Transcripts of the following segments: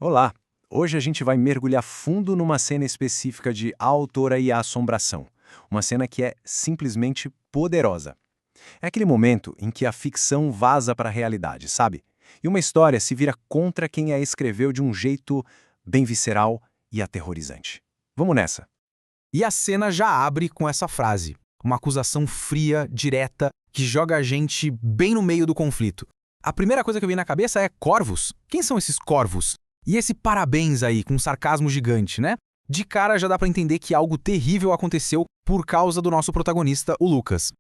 Olá! Hoje a gente vai mergulhar fundo numa cena específica de A Autora e a Assombração. Uma cena que é simplesmente poderosa. É aquele momento em que a ficção vaza para a realidade, sabe? E uma história se vira contra quem a escreveu de um jeito bem visceral e aterrorizante. Vamos nessa! E a cena já abre com essa frase, uma acusação fria, direta, que joga a gente bem no meio do conflito. A primeira coisa que eu vi na cabeça é corvos. Quem são esses corvos? E esse parabéns aí, com um sarcasmo gigante, né? De cara já dá pra entender que algo terrível aconteceu por causa do nosso protagonista, o Lucas.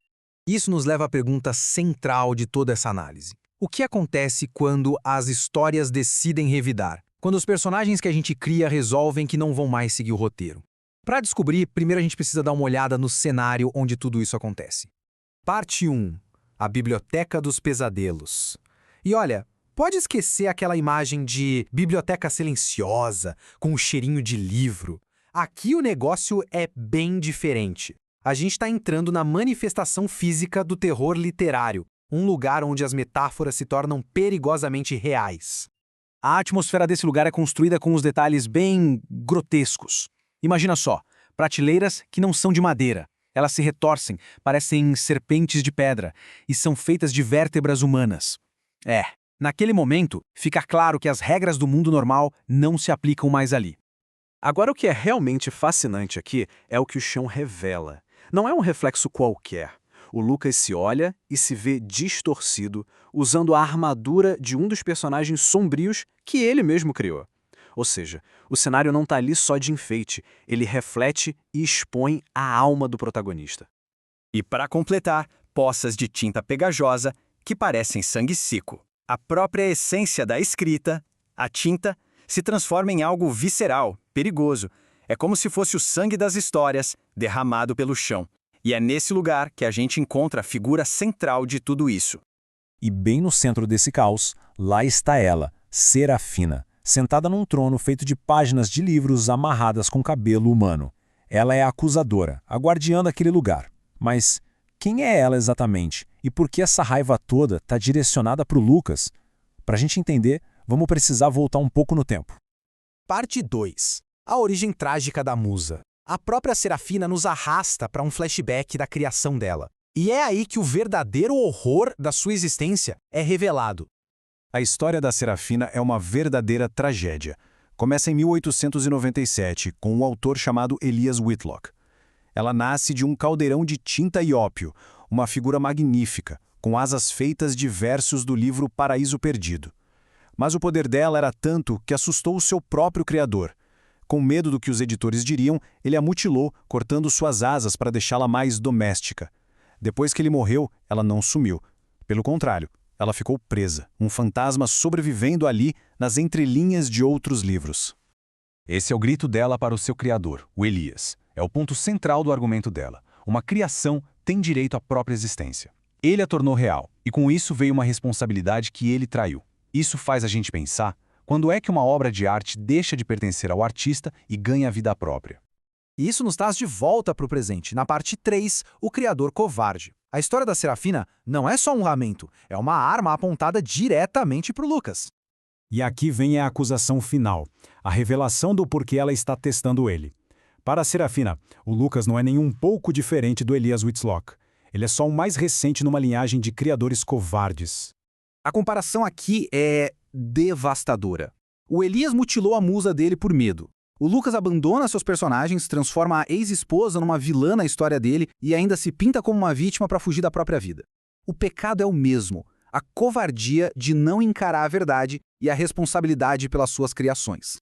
Isso nos leva à pergunta central de toda essa análise. O que acontece quando as histórias decidem revidar? Quando os personagens que a gente cria resolvem que não vão mais seguir o roteiro? Para descobrir, primeiro a gente precisa dar uma olhada no cenário onde tudo isso acontece. Parte 1. A Biblioteca dos Pesadelos. E olha, pode esquecer aquela imagem de biblioteca silenciosa, com um cheirinho de livro. Aqui o negócio é bem diferente. A gente está entrando na manifestação física do terror literário, um lugar onde as metáforas se tornam perigosamente reais. A atmosfera desse lugar é construída com os detalhes bem grotescos. Imagina só, prateleiras que não são de madeira. Elas se retorcem, parecem serpentes de pedra, e são feitas de vértebras humanas. Naquele momento, fica claro que as regras do mundo normal não se aplicam mais ali. Agora, o que é realmente fascinante aqui é o que o chão revela. Não é um reflexo qualquer. O Lucas se olha e se vê distorcido, usando a armadura de um dos personagens sombrios que ele mesmo criou. Ou seja, o cenário não está ali só de enfeite, ele reflete e expõe a alma do protagonista. E para completar, poças de tinta pegajosa que parecem sangue seco. A própria essência da escrita, a tinta, se transforma em algo visceral, perigoso. É como se fosse o sangue das histórias derramado pelo chão. E é nesse lugar que a gente encontra a figura central de tudo isso. E bem no centro desse caos, lá está ela, Serafina, sentada num trono feito de páginas de livros amarradas com cabelo humano. Ela é a acusadora, a guardiã daquele lugar. Mas quem é ela exatamente? E por que essa raiva toda está direcionada para o Lucas? Para a gente entender, vamos precisar voltar um pouco no tempo. Parte 2. A origem trágica da musa. A própria Serafina nos arrasta para um flashback da criação dela. E é aí que o verdadeiro horror da sua existência é revelado. A história da Serafina é uma verdadeira tragédia. Começa em 1897, com um autor chamado Elias Whitlock. Ela nasce de um caldeirão de tinta e ópio, uma figura magnífica, com asas feitas de versos do livro Paraíso Perdido. Mas o poder dela era tanto que assustou o seu próprio criador. Com medo do que os editores diriam, ele a mutilou, cortando suas asas para deixá-la mais doméstica. Depois que ele morreu, ela não sumiu. Pelo contrário, ela ficou presa, um fantasma sobrevivendo ali nas entrelinhas de outros livros. Esse é o grito dela para o seu criador, o Elias. É o ponto central do argumento dela. Uma criação tem direito à própria existência. Ele a tornou real, e com isso veio uma responsabilidade que ele traiu. Isso faz a gente pensar quando é que uma obra de arte deixa de pertencer ao artista e ganha vida própria. E isso nos traz de volta para o presente. Na parte 3, o criador covarde. A história da Serafina não é só um lamento, é uma arma apontada diretamente para o Lucas. E aqui vem a acusação final, a revelação do porquê ela está testando ele. Para a Serafina, o Lucas não é nem um pouco diferente do Elias Whitlock. Ele é só o mais recente numa linhagem de criadores covardes. A comparação aqui é devastadora. O Elias mutilou a musa dele por medo. O Lucas abandona seus personagens, transforma a ex-esposa numa vilã na história dele e ainda se pinta como uma vítima para fugir da própria vida. O pecado é o mesmo, a covardia de não encarar a verdade e a responsabilidade pelas suas criações.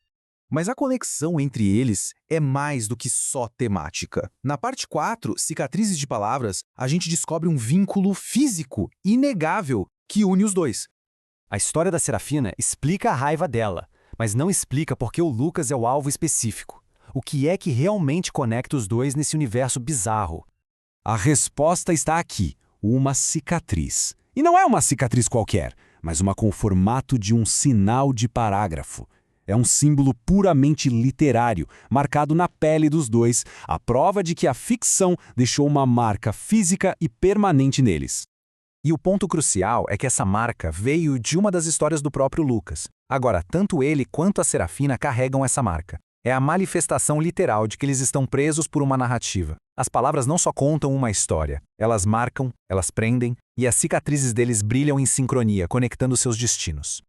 Mas a conexão entre eles é mais do que só temática. Na parte 4, Cicatrizes de Palavras, a gente descobre um vínculo físico inegável que une os dois. A história da Serafina explica a raiva dela, mas não explica por que o Lucas é o alvo específico. O que é que realmente conecta os dois nesse universo bizarro? A resposta está aqui, uma cicatriz. E não é uma cicatriz qualquer, mas uma com o formato de um sinal de parágrafo. É um símbolo puramente literário, marcado na pele dos dois, a prova de que a ficção deixou uma marca física e permanente neles. E o ponto crucial é que essa marca veio de uma das histórias do próprio Lucas. Agora, tanto ele quanto a Serafina carregam essa marca. É a manifestação literal de que eles estão presos por uma narrativa. As palavras não só contam uma história, elas marcam, elas prendem, e as cicatrizes deles brilham em sincronia, conectando seus destinos.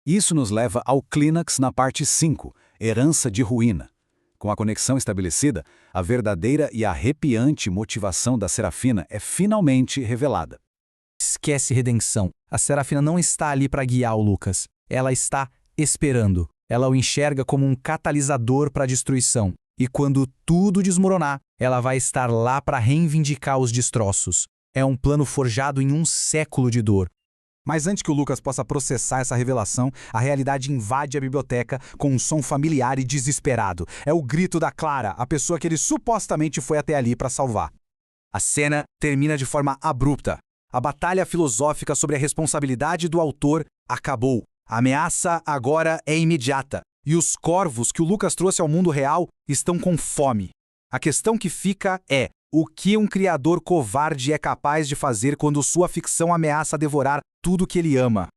Isso nos leva ao clímax na parte 5, Herança de Ruína. Com a conexão estabelecida, a verdadeira e arrepiante motivação da Serafina é finalmente revelada. Esquece redenção. A Serafina não está ali para guiar o Lucas. Ela está esperando. Ela o enxerga como um catalisador para a destruição. E quando tudo desmoronar, ela vai estar lá para reivindicar os destroços. É um plano forjado em um século de dor. Mas antes que o Lucas possa processar essa revelação, a realidade invade a biblioteca com um som familiar e desesperado. É o grito da Clara, a pessoa que ele supostamente foi até ali para salvar. A cena termina de forma abrupta. A batalha filosófica sobre a responsabilidade do autor acabou. A ameaça agora é imediata. E os corvos que o Lucas trouxe ao mundo real estão com fome. A questão que fica é: o que um criador covarde é capaz de fazer quando sua ficção ameaça devorar tudo que ele ama?